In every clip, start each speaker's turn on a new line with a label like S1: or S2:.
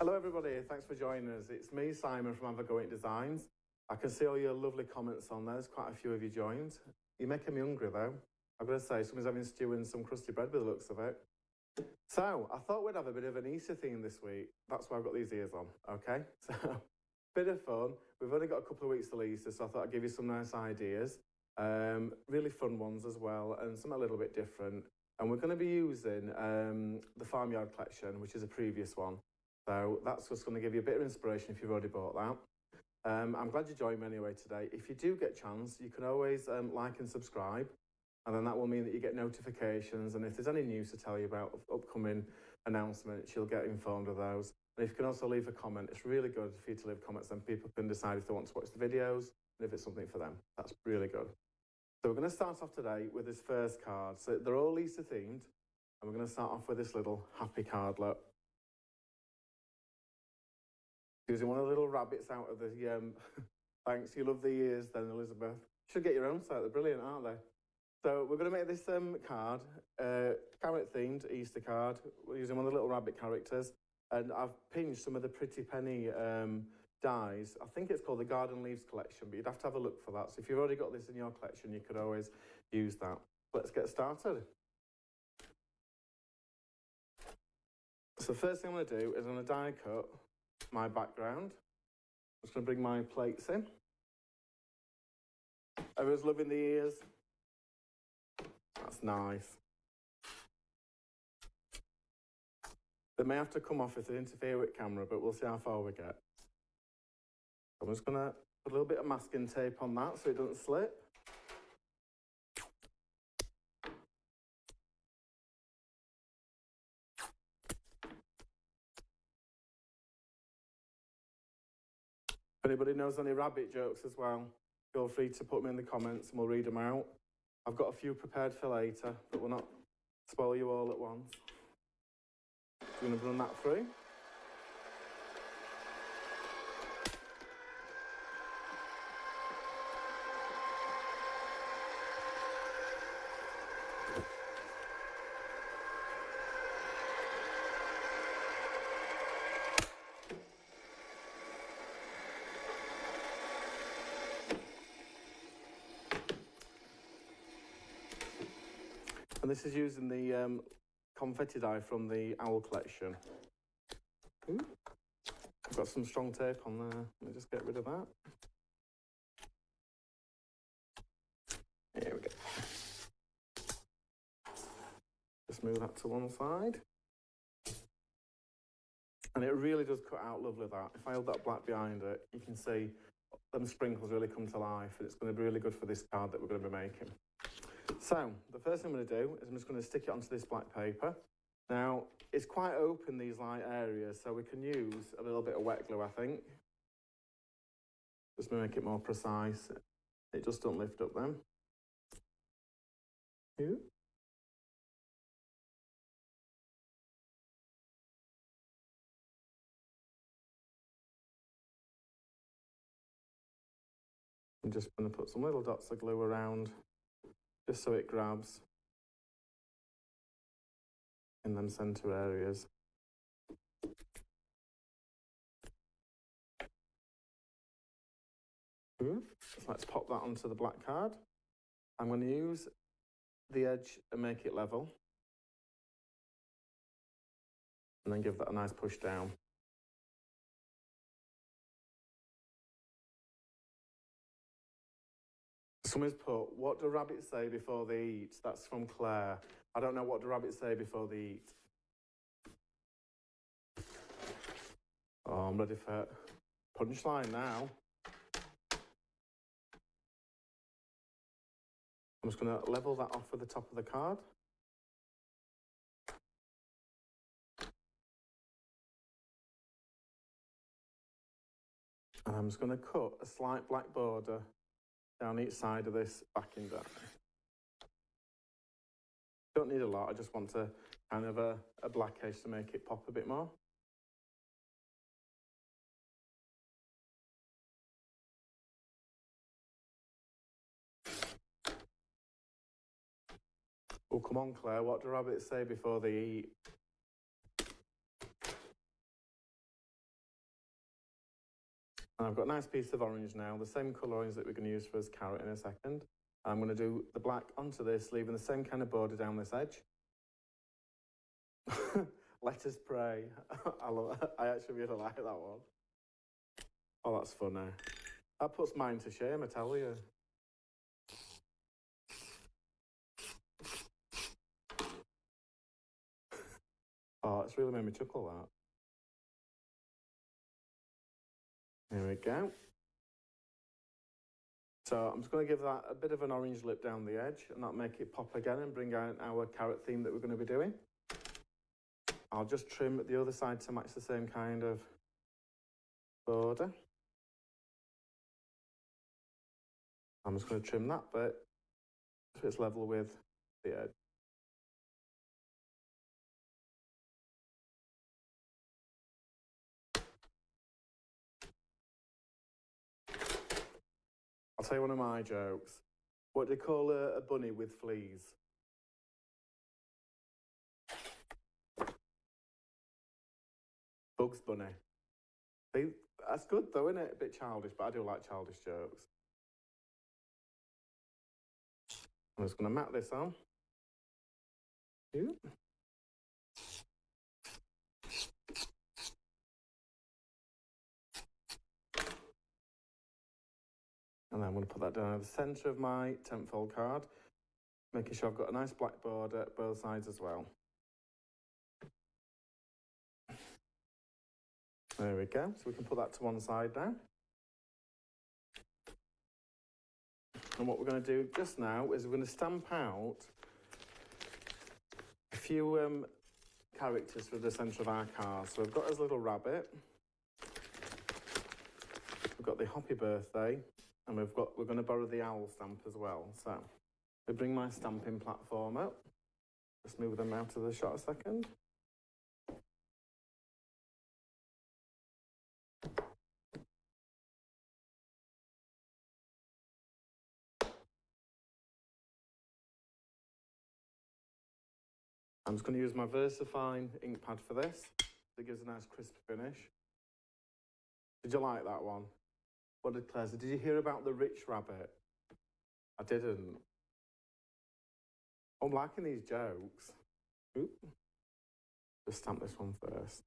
S1: Hello everybody, thanks for joining us. It's me, Simon from AVAGO-INK Designs. I can see all your lovely comments on there. There's quite a few of you joined. You're making me hungry though. I've got to say, someone's having stew and some crusty bread by the looks of it. So, I thought we'd have a bit of an Easter theme this week. That's why I've got these ears on, okay? So, bit of fun. We've only got a couple of weeks till Easter, so I thought I'd give you some nice ideas. Really fun ones as well, and some a little bit different. And we're going to be using the Farmyard collection, which is a previous one. So that's just going to give you a bit of inspiration if you've already bought that. I'm glad you joined me anyway today. If you do get a chance, you can always like and subscribe, and then that will mean that you get notifications, and if there's any news to tell you about upcoming announcements, you'll get informed of those. And if you can also leave a comment, it's really good for you to leave comments, then people can decide if they want to watch the videos and if it's something for them. That's really good. So we're going to start off today with this first card. So they're all Easter themed, and we're going to start off with this little happy card, look. Using one of the little rabbits out of the, thanks, you love the ears then, Elizabeth. Should get your own set, they're brilliant, aren't they? So we're going to make this card, carrot themed Easter card. We're using one of the little rabbit characters, and I've pinched some of the Pretty Penny dies. I think it's called the Garden Leaves collection, but you'd have to have a look for that. So if you've already got this in your collection, you could always use that. Let's get started. So the first thing I'm going to do is I'm going to die cut my background. I'm just going to bring my plates in. Everyone's loving the ears. That's nice. They may have to come off if they interfere with camera, but we'll see how far we get. I'm just going to put a little bit of masking tape on that so it doesn't slip. If anybody knows any rabbit jokes as well, feel free to put them in the comments and we'll read them out. I've got a few prepared for later, but we'll not spoil you all at once. I'm going to run that through. And this is using the confetti die from the Owl collection. Ooh. I've got some strong tape on there. Let me just get rid of that. Here we go. Just move that to one side. And it really does cut out lovely, that. If I hold that black behind it, you can see them sprinkles really come to life, and it's going to be really good for this card that we're going to be making. So, the first thing I'm going to do is I'm just going to stick it onto this black paper. Now, it's quite open, these light areas, so we can use a little bit of wet glue, I think. Just to make it more precise. It just don't lift up then. Here. I'm just going to put some little dots of glue around, just so it grabs in them centre areas. So let's pop that onto the black card. I'm going to use the edge and make it level, and then give that a nice push down. Someone's put, what do rabbits say before they eat? That's from Claire. I don't know what do rabbits say before they eat. Oh, I'm ready for punchline now. I'm just going to level that off with the top of the card. And I'm just going to cut a slight black border down each side of this backing die. Don't need a lot, I just want to kind of a black edge to make it pop a bit more. Oh, come on, Claire, what do rabbits say before they eat? And I've got a nice piece of orange now, the same colour orange that we're going to use for his carrot in a second. I'm going to do the black onto this, leaving the same kind of border down this edge. Let us pray. I actually really like that one. Oh, that's funny. That puts mine to shame, I tell you. Oh, it's really made me chuckle, that. Here we go. So I'm just going to give that a bit of an orange lip down the edge and that'll make it pop again and bring out our carrot theme that we're going to be doing. I'll just trim the other side to match the same kind of border. I'm just going to trim that bit so it's level with the edge. I'll tell you one of my jokes. What do you call a bunny with fleas? Bugs Bunny. See, that's good though, isn't it? A bit childish, but I do like childish jokes. I'm just going to mat this on. Ooh. And then I'm going to put that down at the centre of my 10-fold card, making sure I've got a nice black border at both sides as well. There we go. So we can put that to one side now. And what we're going to do just now is we're going to stamp out a few characters for the centre of our card. So we've got his little rabbit. We've got the Happy Birthday. And we're going to borrow the owl stamp as well. So we bring my stamping platform up. Just move them out of the shot a second. I'm just going to use my VersaFine ink pad for this. It gives a nice crisp finish. Did you like that one? What did Claire say? Did you hear about the rich rabbit? I didn't. I'm liking these jokes. Oop. Just stamp this one first.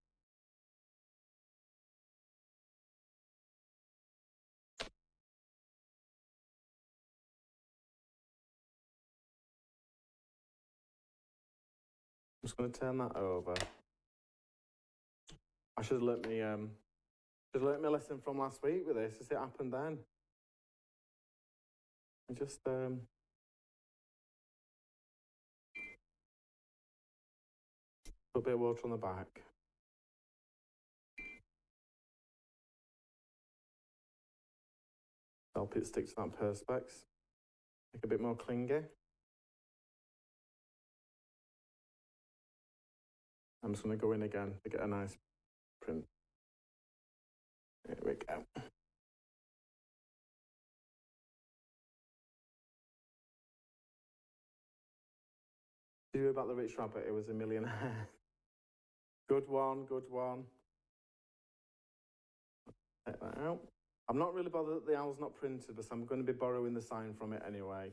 S1: I'm just going to turn that over. I should have learnt my lesson from last week with this. As it happened then. I just put a bit of water on the back. Help it stick to that perspex. Make it a bit more clingy. I'm just going to go in again to get a nice print. There we go. Did you hear about the rich rabbit? It was a millionaire. Good one, good one. Take that out. I'm not really bothered that the owl's not printed, but I'm going to be borrowing the sign from it anyway.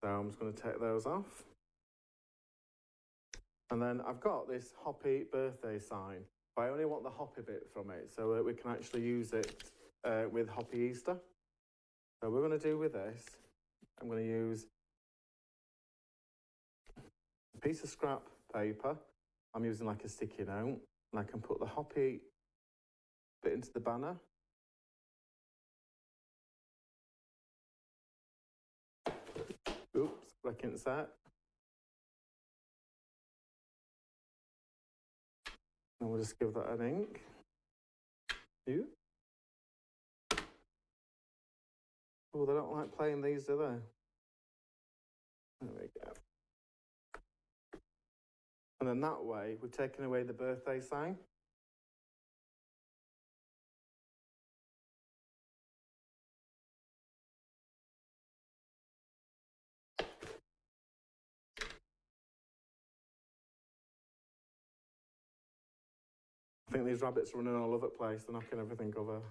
S1: So I'm just going to take those off. And then I've got this Happy Birthday sign, but I only want the Happy bit from it, so we can actually use it with Happy Easter. So we're going to do with this, I'm going to use a piece of scrap paper. I'm using like a sticky note, and I can put the Happy bit into the banner. Oops, wrecking set. And we'll just give that an ink. You? Oh, they don't like playing these, do they? There we go. And then that way, we've taken away the birthday sign. I think these rabbits are running all over the place. They're knocking everything over.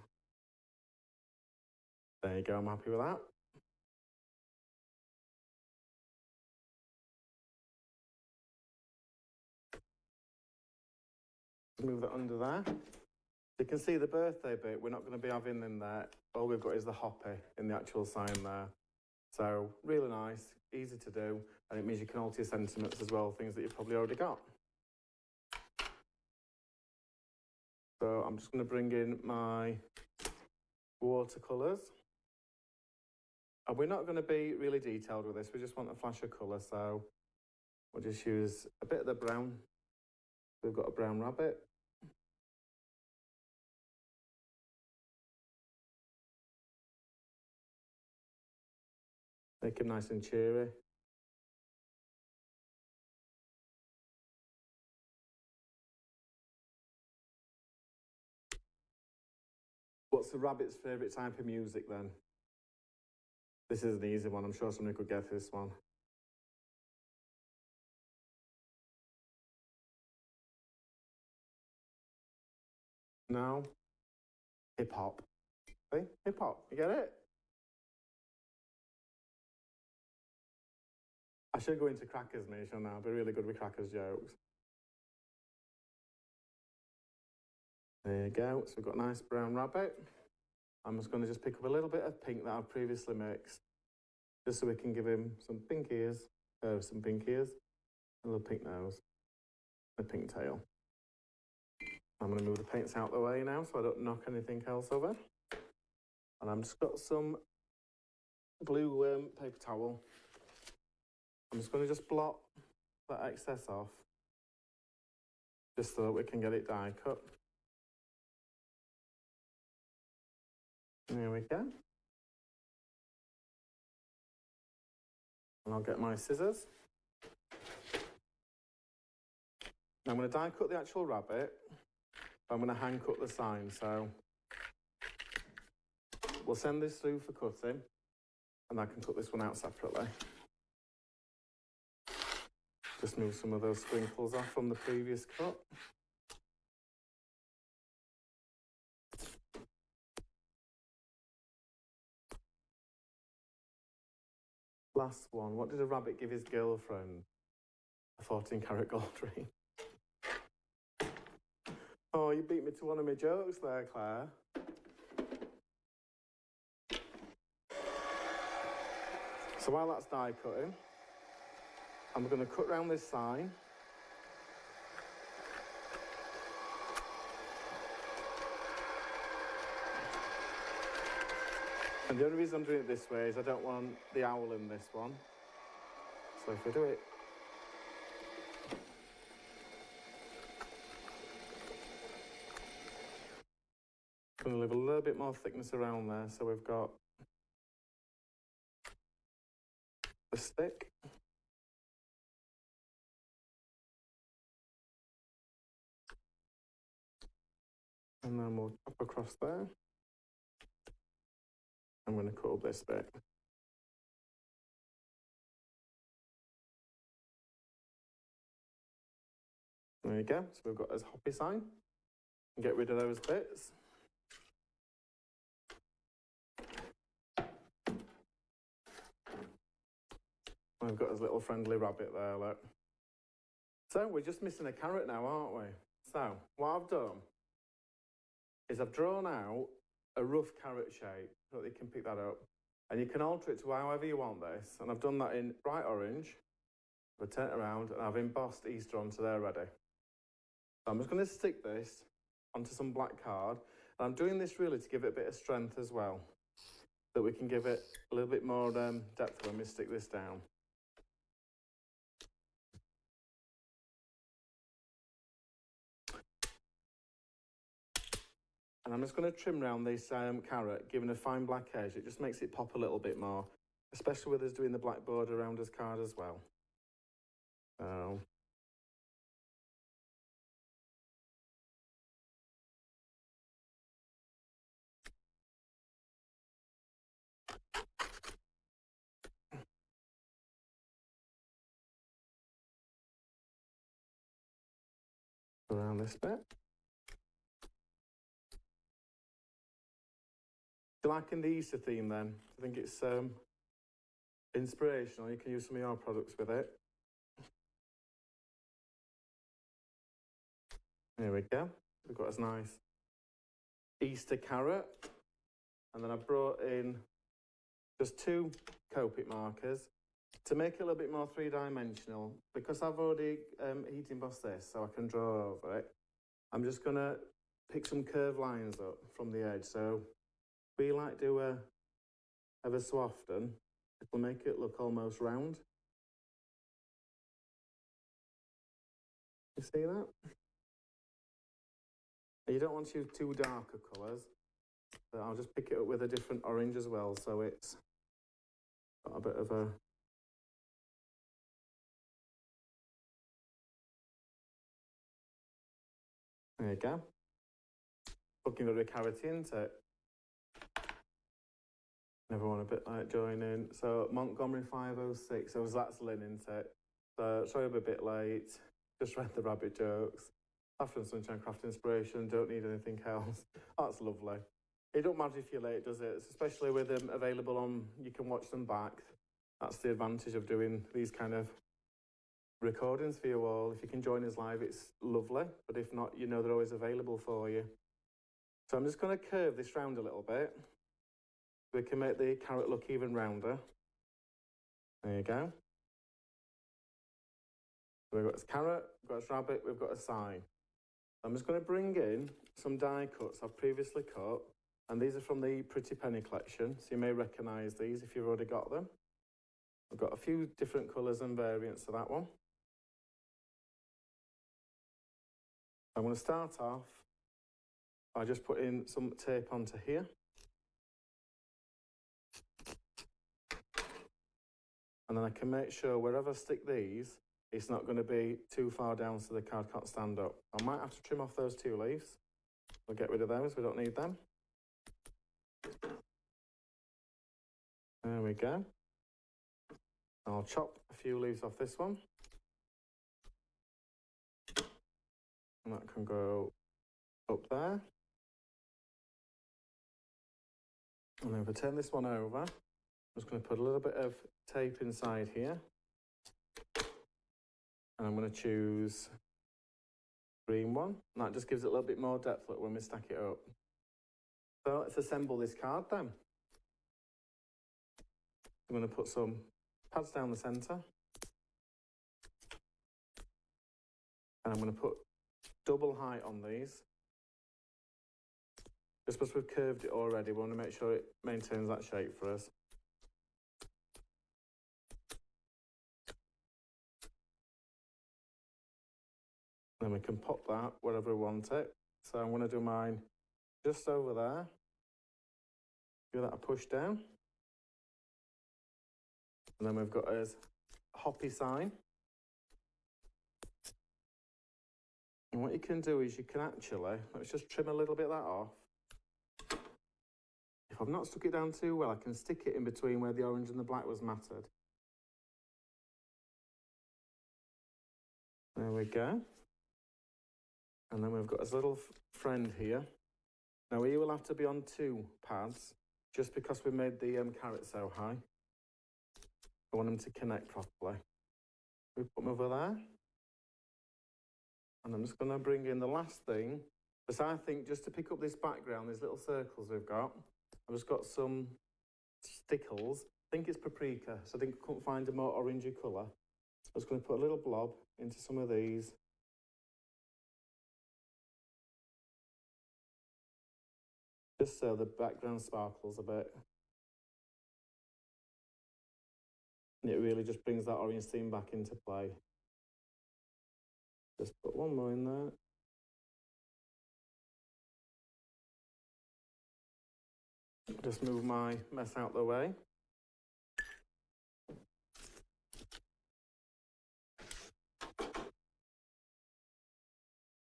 S1: There you go, I'm happy with that. Move that under there. You can see the birthday bit, we're not going to be having in there. All we've got is the hoppy in the actual sign there. So really nice, easy to do, and it means you can alter your sentiments as well, things that you've probably already got. So I'm just going to bring in my watercolours. And we're not going to be really detailed with this, we just want a flash of colour, so we'll just use a bit of the brown. We've got a brown rabbit. Make him nice and cheery. What's the rabbit's favourite type of music then? This is an easy one, I'm sure somebody could get this one. No? Hip hop. See? Hip hop, you get it? I should go into crackers, me, shouldn't I? I'll be really good with crackers jokes. There you go, so we've got a nice brown rabbit. I'm just going to just pick up a little bit of pink that I've previously mixed, just so we can give him some pink ears, a little pink nose, a pink tail. I'm going to move the paints out the way now so I don't knock anything else over. And I've just got some blue paper towel. I'm just going to just blot that excess off, just so that we can get it die cut. There we go. And I'll get my scissors. Now I'm going to die cut the actual rabbit. I'm going to hand cut the sign, so we'll send this through for cutting, and I can cut this one out separately. Just move some of those sprinkles off from the previous cut. Last one. What did a rabbit give his girlfriend? A 14-carat gold ring. Oh, you beat me to one of my jokes there, Claire. So while that's die cutting, I'm going to cut round this sign. And the only reason I'm doing it this way is I don't want the owl in this one. So if we do it, I'm going to leave a little bit more thickness around there, so we've got the stick. And then we'll chop across there. I'm going to cut up this bit. There you go. So we've got this hoppy sign. Get rid of those bits. We've got his little friendly rabbit there, look. So we're just missing a carrot now, aren't we? So what I've done is I've drawn out a rough carrot shape so that you can pick that up. And you can alter it to however you want this. And I've done that in bright orange. I've turned it around and I've embossed Easter onto there ready. So I'm just going to stick this onto some black card. And I'm doing this really to give it a bit of strength as well, that we can give it a little bit more depth when we stick this down. And I'm just going to trim around this carrot, giving a fine black edge. It just makes it pop a little bit more, especially with us doing the black border around his card as well. So around this bit. Do you like in the Easter theme then? I think it's inspirational. You can use some of your products with it. There we go. We've got a nice Easter carrot. And then I brought in just 2 Copic markers to make it a little bit more 3-dimensional. Because I've already heat embossed this, so I can draw over it. I'm just going to pick some curved lines up from the edge. So we like do ever so often, it'll make it look almost round. You see that? You don't want to use too darker colours, but I'll just pick it up with a different orange as well, so it's got a bit of a... There you go. Looking very carroty, isn't it? Everyone a bit like joining. So Montgomery 506, so that's Lynn, isn't it? So sorry I'm a bit late, just read the rabbit jokes. After Sunshine Craft Inspiration, don't need anything else. That's lovely. It don't matter if you're late, does it? Especially with them available on, you can watch them back. That's the advantage of doing these kind of recordings for you all. If you can join us live, it's lovely. But if not, you know they're always available for you. So I'm just going to curve this round a little bit. We can make the carrot look even rounder. There you go. So we've got this carrot, we've got this rabbit, we've got a sign. I'm just going to bring in some die cuts I've previously cut, and these are from the Pretty Penny collection, so you may recognise these if you've already got them. I've got a few different colours and variants of that one. I'm going to start off by just putting some tape onto here. And then I can make sure wherever I stick these, it's not going to be too far down so the card can't stand up. I might have to trim off those 2 leaves. We'll get rid of those, we don't need them. There we go. I'll chop a few leaves off this one. And that can go up there. And then if I turn this one over, I'm just going to put a little bit of tape inside here. And I'm going to choose green one. And that just gives it a little bit more depth when we stack it up. So let's assemble this card then. I'm going to put some pads down the centre. And I'm going to put double height on these. Just because we've curved it already, we want to make sure it maintains that shape for us. Then we can pop that wherever we want it. So I'm going to do mine just over there. Give that a push down. And then we've got a hoppy sign. And what you can do is you can actually, let's just trim a little bit of that off. If I've not stuck it down too well, I can stick it in between where the orange and the black was matted. There we go. And then we've got this little friend here. Now he will have to be on 2 pads, just because we made the carrot so high. I want them to connect properly. We put them over there. And I'm just going to bring in the last thing. Because I think just to pick up this background, these little circles we've got, I've just got some stickles. I think it's paprika, so I think I couldn't find a more orangey colour. I was going to put a little blob into some of these. Just so the background sparkles a bit. And it really just brings that orange theme back into play. Just put one more in there. Just move my mess out the way.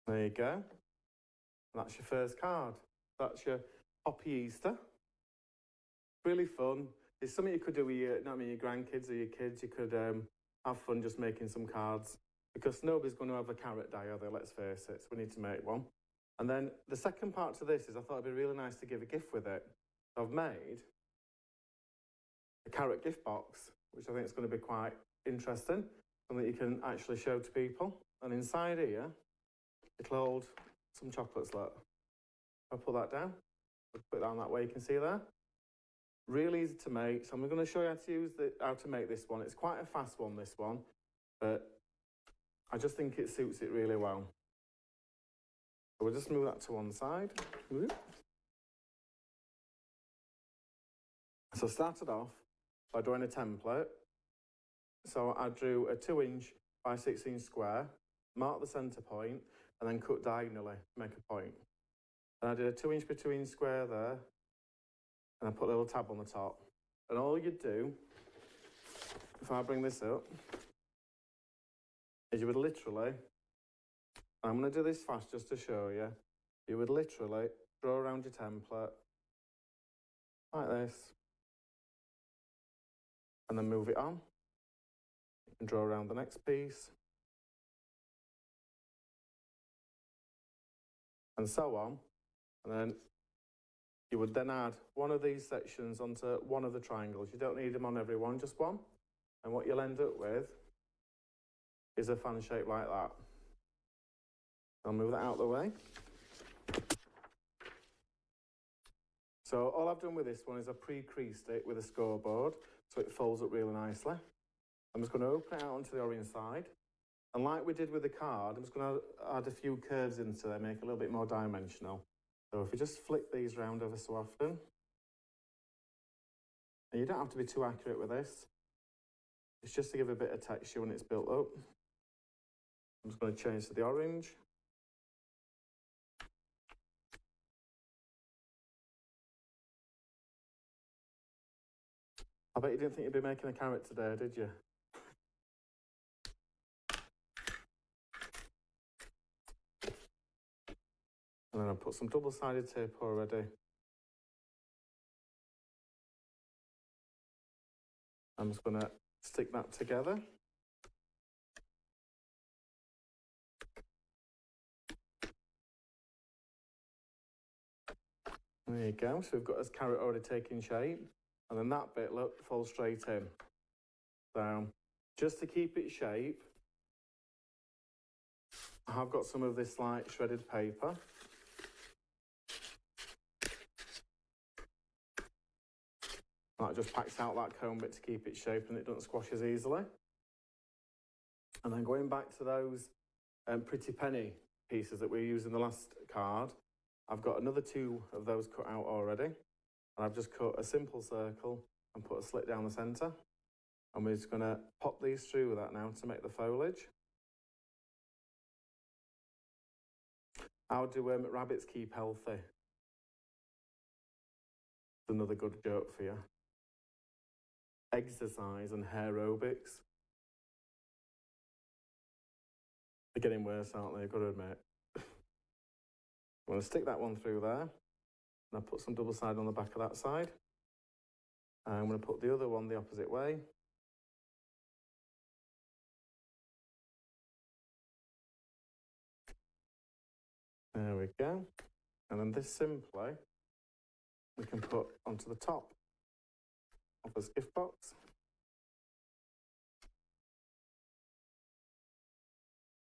S1: There you go. That's your first card. That's your Hoppy Easter. Really fun. It's something you could do with your grandkids or your kids. You could have fun just making some cards, because nobody's going to have a carrot die, are they? Let's face it. So we need to make one. And then the second part to this is I thought it'd be really nice to give a gift with it. I've made a carrot gift box, which I think is going to be quite interesting, something you can actually show to people. And inside here, it'll hold some chocolates. Look, I'll put that down. I'll put it down that way. You can see there. Really easy to make. So I'm going to show you how to make this one. It's quite a fast one, this one, but I just think it suits it really well. So we'll just move that to one side. So I started off by drawing a template. So I drew a 2" by 6" square, marked the centre point, and then cut diagonally to make a point. And I did a 2" by 2" square there, and I put a little tab on the top. And all you do, if I bring this up, is you would literally, I'm going to do this fast just to show you, you would literally draw around your template, like this, and then move it on. You can draw around the next piece, and so on. And then you would then add one of these sections onto one of the triangles. You don't need them on every one, just one. And what you'll end up with is a fan shape like that. I'll move that out of the way. So all I've done with this one is I pre-creased it with a scoreboard, so it folds up really nicely. I'm just going to open it out onto the orange side. And like we did with the card, I'm just going to add a few curves into there, make it a little bit more dimensional. So if you just flick these round ever so often, and you don't have to be too accurate with this, it's just to give a bit of texture when it's built up. I'm just going to change to the orange. I bet you didn't think you'd be making a carrot today, did you? And then I'll put some double-sided tape already. I'm just going to stick that together. There you go. So we've got this carrot already taking shape. And then that bit, look, falls straight in. So just to keep it shape, I have got some of this like shredded paper. That just packs out that cone bit to keep it shaped and it doesn't squash as easily. And then going back to those pretty penny pieces that we used in the last card, I've got another 2 of those cut out already. And I've just cut a simple circle and put a slit down the centre. And we're just going to pop these through with that now to make the foliage. How do rabbits keep healthy? It's another good joke for you. Exercise and aerobics. They're getting worse, aren't they? I've got to admit. I'm going to stick that one through there. And I'll put some double side on the back of that side. And I'm going to put the other one the opposite way. There we go. And then this simply, we can put onto the top of this gift box.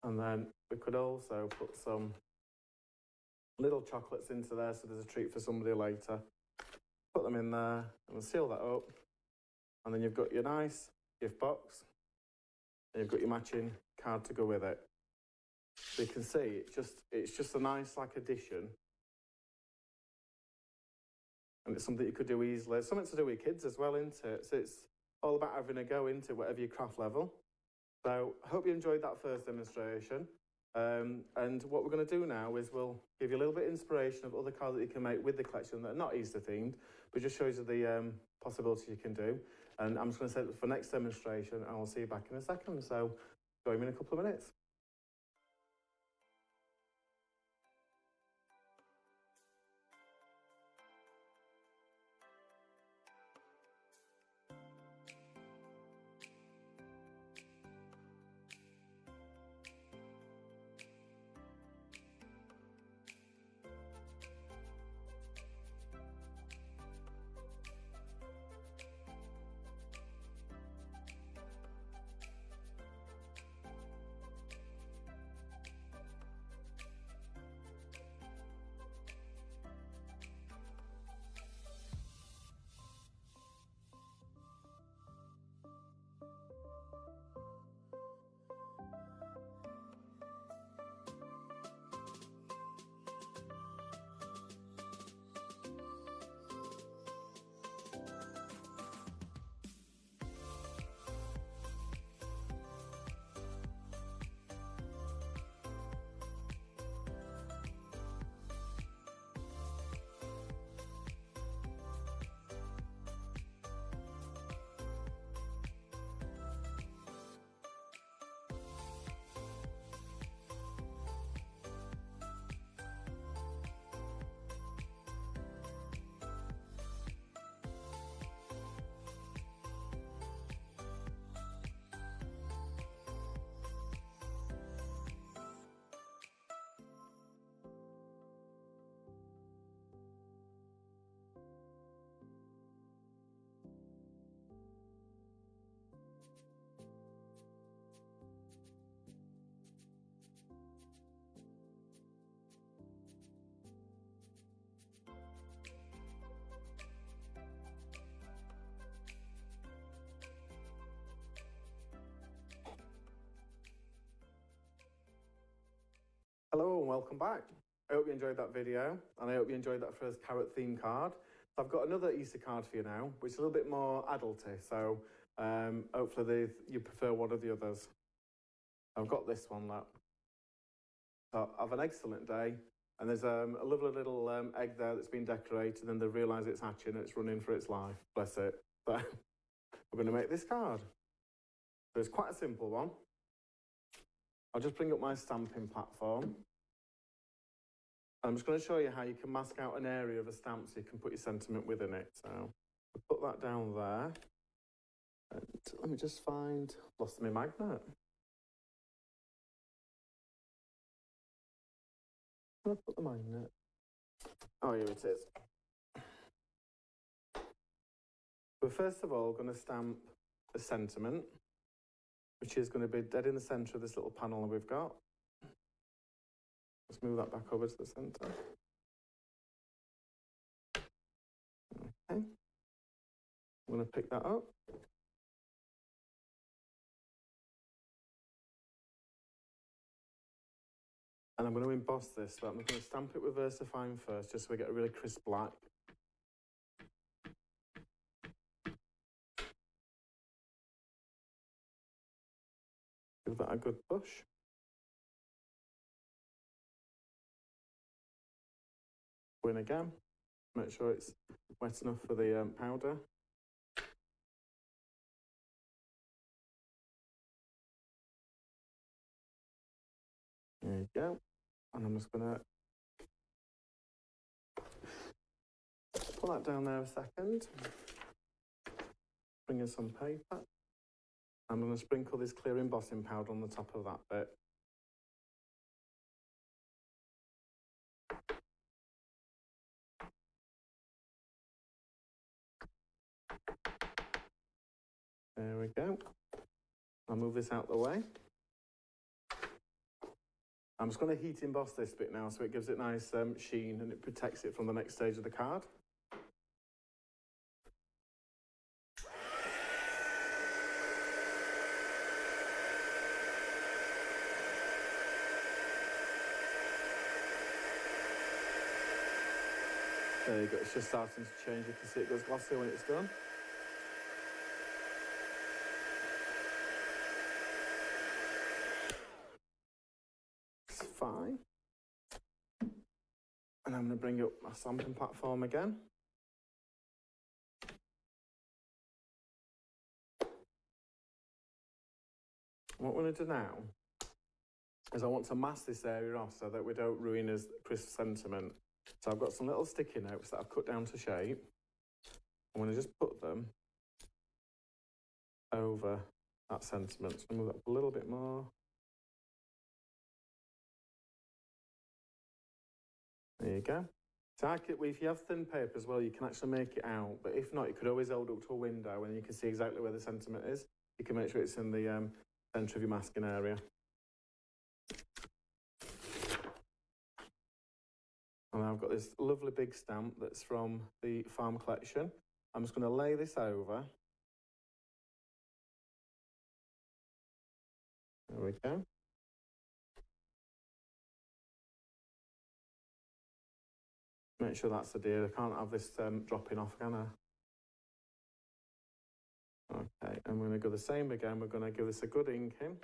S1: And then we could also put some little chocolates into there so there's a treat for somebody later. Put them in there and we'll seal that up. And then you've got your nice gift box. And you've got your matching card to go with it. So you can see it's just a nice like addition. And it's something you could do easily. It's something to do with kids as well, isn't it? So it's all about having a go into whatever your craft level. So I hope you enjoyed that first demonstration. And what we're going to do now is we'll give you a little bit of inspiration of other cards that you can make with the collection that are not Easter themed, but just shows you the possibilities you can do. And I'm just going to say that for next demonstration, and I'll see you back in a second. So join me in a couple of minutes. welcome back. I hope you enjoyed that video, and I hope you enjoyed that first carrot theme card. So I've got another Easter card for you now, which is a little bit more adulty, so hopefully you prefer one of the others. I've got this one, look. So have an excellent day, and there's a lovely little egg there that's been decorated, and they realise it's hatching and it's running for its life. Bless it. So we're going to make this card. So it's quite a simple one. I'll just bring up my stamping platform. I'm just going to show you how you can mask out an area of a stamp so you can put your sentiment within it. So I'll put that down there. And let me just find, lost my magnet. Where did I put the magnet? Oh, here it is. We're first of all going to stamp the sentiment, which is going to be dead in the centre of this little panel that we've got. Let's move that back over to the centre. Okay. I'm going to pick that up. And I'm going to emboss this, but I'm going to stamp it with VersaFine first, just so we get a really crisp black. Give that a good push. Go in again. Make sure it's wet enough for the powder. There you go. And I'm just going to put that down there a second. Bring in some paper. I'm going to sprinkle this clear embossing powder on the top of that bit. There we go. I'll move this out the way. I'm just going to heat emboss this bit now so it gives it nice sheen and it protects it from the next stage of the card. There you go, it's just starting to change. You can see it goes glossy when it's done. It's fine. And I'm going to bring up my stamping platform again. What we're going to do now is I want to mask this area off so that we don't ruin his crisp sentiment. So I've got some little sticky notes that I've cut down to shape. I'm going to just put them over that sentiment. So move that up a little bit more. There you go. So if you have thin paper as well, you can actually make it out. But if not, you could always hold it up to a window and you can see exactly where the sentiment is. You can make sure it's in the centre of your masking area. And I've got this lovely big stamp that's from the farm collection. I'm just going to lay this over. There we go. Make sure that's the deal. I can't have this dropping off, can I? Okay, and we're going to go the same again. We're going to give this a good ink in.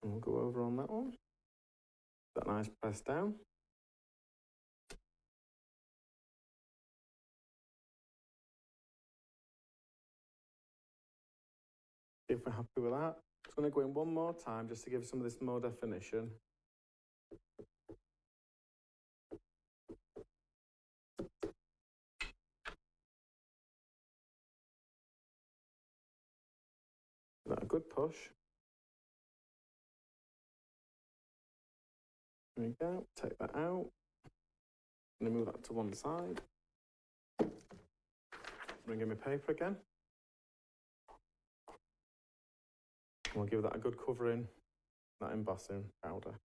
S1: And we'll go over on that one. That nice press down. If we're happy with that, I'm just going to go in one more time just to give some of this more definition. Give that a good push. There we go, take that out. And then move that to one side. Bring in my paper again. And we'll give that a good covering, that embossing powder.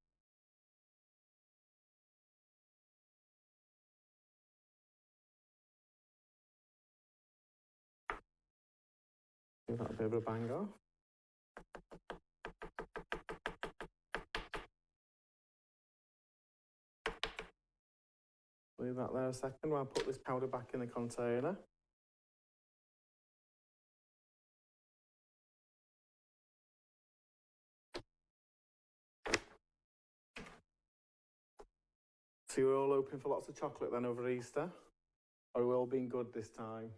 S1: Give that a bit of a bang off. Leave that there a second while I put this powder back in the container. So you're all hoping for lots of chocolate then over Easter? Or are we all being good this time?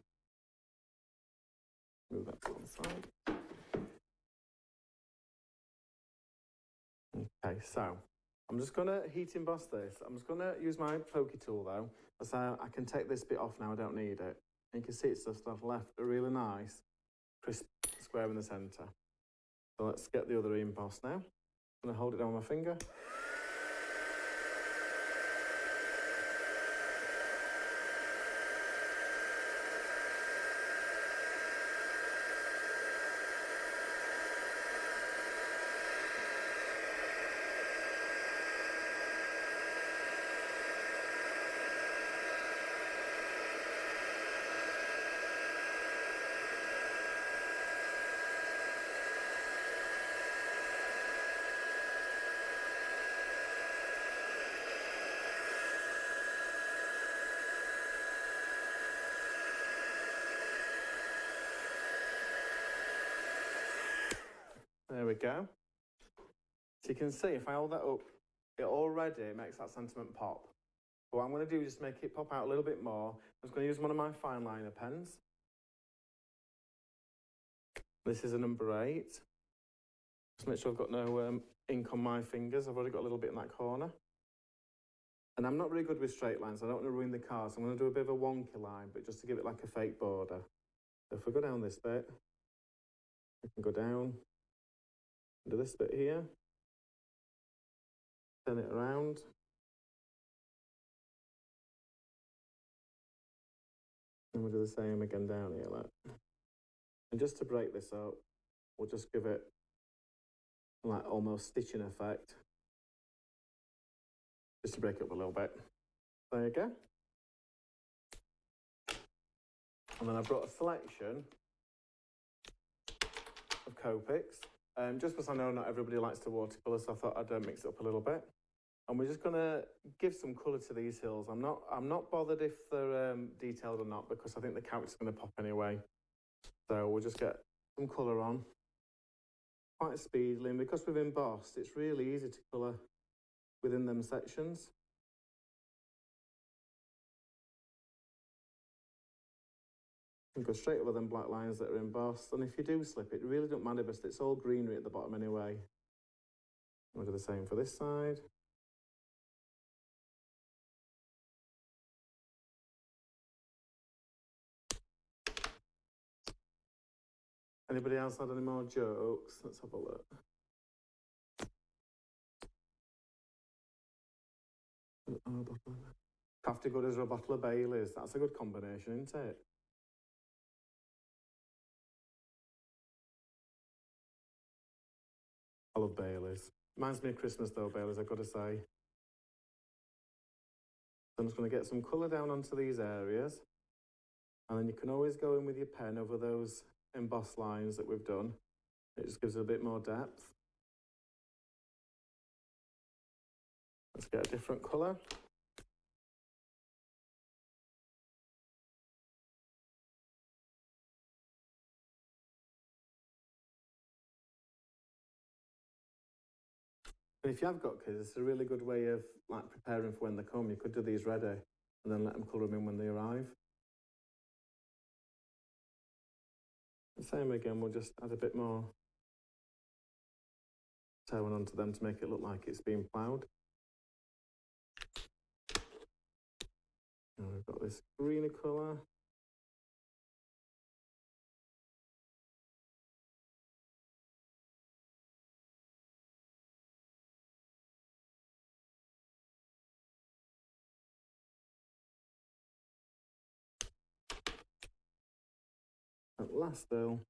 S1: Move that to one side. Okay, so I'm just going to heat emboss this. I'm just going to use my pokey tool though, so I can take this bit off now, I don't need it. And you can see it's just left a really nice, crisp square in the centre. So let's get the other emboss now. I'm going to hold it down with my finger. There we go. So you can see if I hold that up, it already makes that sentiment pop. But what I'm going to do is just make it pop out a little bit more. I'm just going to use one of my fine liner pens. This is a number 8. Just make sure I've got no ink on my fingers. I've already got a little bit in that corner. And I'm not really good with straight lines. I don't want to ruin the card, so I'm going to do a bit of a wonky line, but just to give it like a fake border. So if we go down this bit, we can go down into this bit here. Turn it around. And we'll do the same again down here, like. And just to break this up, we'll just give it like almost stitching effect. Just to break it up a little bit. There you go. And then I've brought a selection of Copics. Just because I know not everybody likes to watercolour, so I thought I'd mix it up a little bit. And we're just going to give some colour to these hills. I'm not bothered if they're detailed or not, because I think the character's going to pop anyway. So we'll just get some colour on quite speedily. And because we've embossed, it's really easy to colour within them sections. And go straight over them black lines that are embossed. And if you do slip it, really don't matter, because it's all greenery at the bottom anyway. We'll do the same for this side. Anybody else had any more jokes? Let's have a look. Crafty Goodies or a bottle of Baileys. That's a good combination, isn't it? I love Baileys. Reminds me of Christmas though, Baileys, I've got to say. So I'm just going to get some colour down onto these areas. And then you can always go in with your pen over those embossed lines that we've done. It just gives it a bit more depth. Let's get a different colour. And if you have got kids, it's a really good way of like preparing for when they come. You could do these ready and then let them colour them in when they arrive. The same again, we'll just add a bit more tone onto them to make it look like it's been ploughed. And we've got this greener colour. At last though,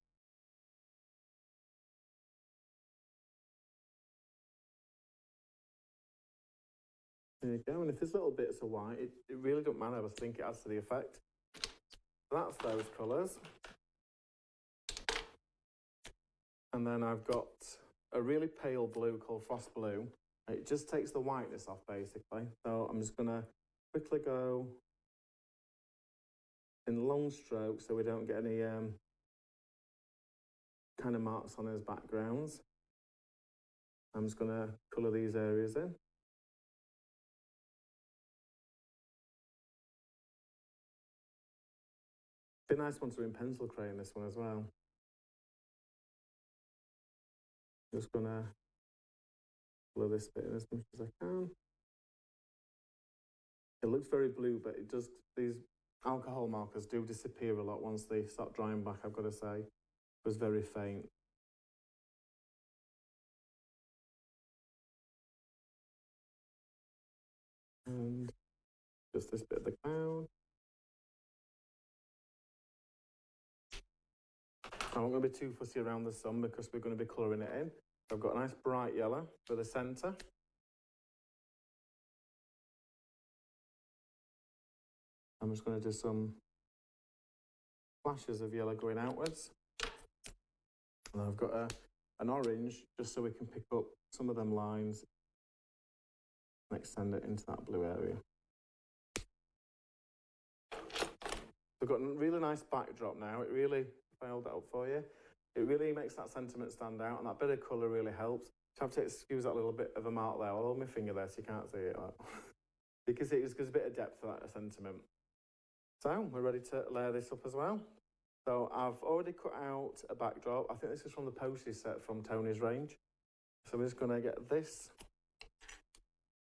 S1: there you go. And if there's little bits of white, it really don't matter. I think it adds to the effect. So that's those colours. And then I've got a really pale blue called Frost Blue. It just takes the whiteness off, basically. So I'm just going to quickly go in long strokes so we don't get any kind of marks on his backgrounds. I'm just going to colour these areas in. Be a nice one to do in pencil crayon, this one as well. Just going to colour this bit in as much as I can. It looks very blue, but it does, these alcohol markers do disappear a lot once they start drying back, I've got to say. It was very faint. And just this bit of the cloud. I'm not going to be too fussy around the sun because we're going to be colouring it in. I've got a nice bright yellow for the centre. I'm just going to do some flashes of yellow going outwards. And I've got an orange just so we can pick up some of them lines and extend it into that blue area. We've got a really nice backdrop now. It really, if I hold that up for you, it really makes that sentiment stand out, and that bit of colour really helps. So I have to excuse that little bit of a mark there. I'll hold my finger there so you can't see it. You can see it just gives a bit of depth to that sentiment. So we're ready to layer this up as well. So I've already cut out a backdrop. I think this is from the postage set from Tony's range. So we're just going to get this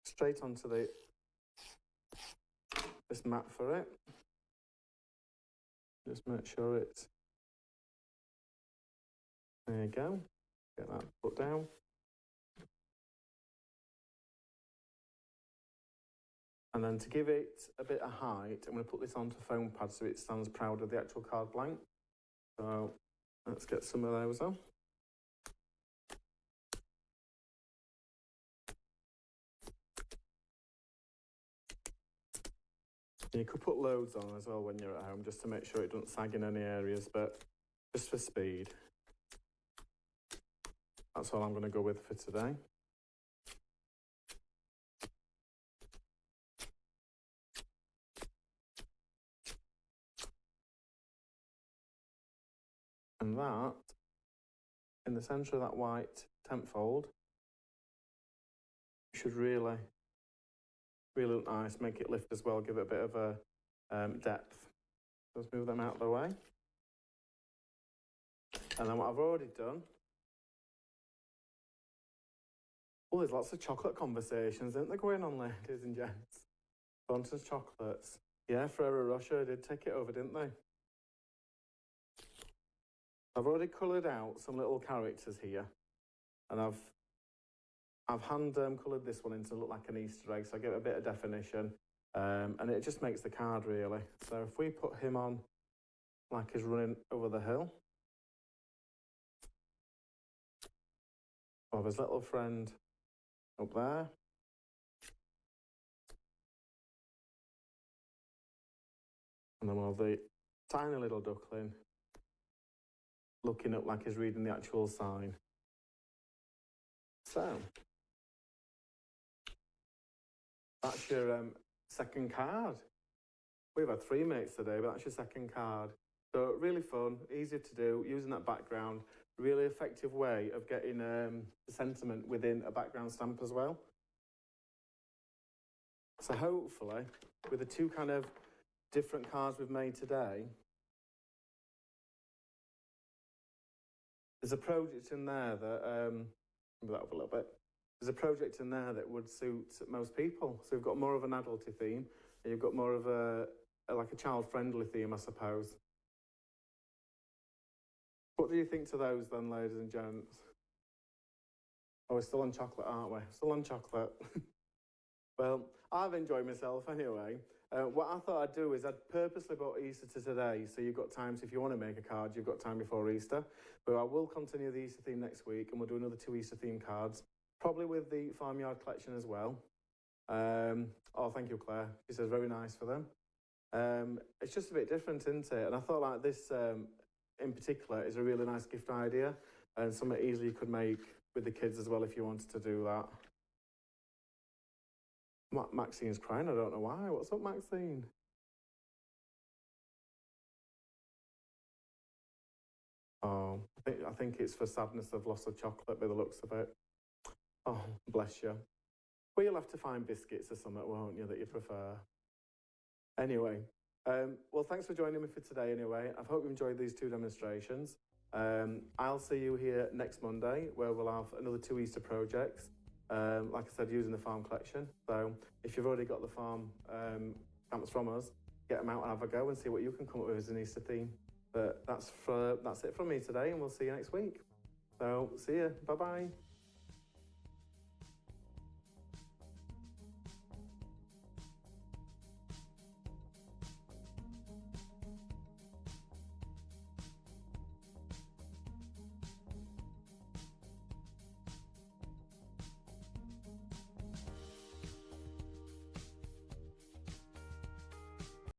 S1: straight onto this mat for it. Just make sure it's, there you go, get that put down. And then to give it a bit of height, I'm going to put this onto foam pad so it stands proud of the actual card blank. So let's get some of those on. You could put loads on as well when you're at home, just to make sure it doesn't sag in any areas, but just for speed. That's all I'm going to go with for today. And that, in the centre of that white tent fold, should really look nice, make it lift as well, give it a bit of a depth. Let's move them out of the way. And then what I've already done, oh, there's lots of chocolate conversations, isn't there, going on, ladies and gents? Thornton's chocolates. Yeah, Ferrero Rocher did take it over, didn't they? I've already coloured out some little characters here, and I've hand coloured this one in to look like an Easter egg, so I give it a bit of definition, and it just makes the card really. So if we put him on like he's running over the hill, of his little friend up there, and then we'll have the tiny little duckling looking up like he's reading the actual sign. So that's your second card. We've had 3 mates today, but that's your second card. So really fun, easy to do, using that background, really effective way of getting the sentiment within a background stamp as well. So hopefully, with the 2 kind of different cards we've made today, there's a project in there that, move that up a little bit. There's a project in there that would suit most people. So we've got more of an adulty theme, and you've got more of like a child-friendly theme, I suppose. What do you think to those then, ladies and gents? Oh, we're still on chocolate, aren't we? Still on chocolate. Well, I've enjoyed myself anyway. What I thought I'd do is I'd purposely brought Easter to today, so you've got time, so if you want to make a card, you've got time before Easter. But I will continue the Easter theme next week, and we'll do another 2 Easter theme cards, probably with the Farmyard collection as well. Oh, thank you, Claire. She says very nice for them. It's just a bit different, isn't it? And I thought like this in particular is a really nice gift idea. and something easy you could make with the kids as well if you wanted to do that. Maxine's crying, I don't know why. What's up, Maxine? Oh, I think it's for sadness of loss of chocolate by the looks of it. Oh, bless you. Well, you'll have to find biscuits or something, won't you, that you prefer? Anyway, well, thanks for joining me for today anyway. I hope you enjoyed these 2 demonstrations. I'll see you here next Monday, where we'll have another 2 Easter projects. Like I said, using the farm collection. So if you've already got the farm stamps from us, get them out and have a go and see what you can come up with as an Easter theme. But that's it from me today, and we'll see you next week. So see you. Bye-bye.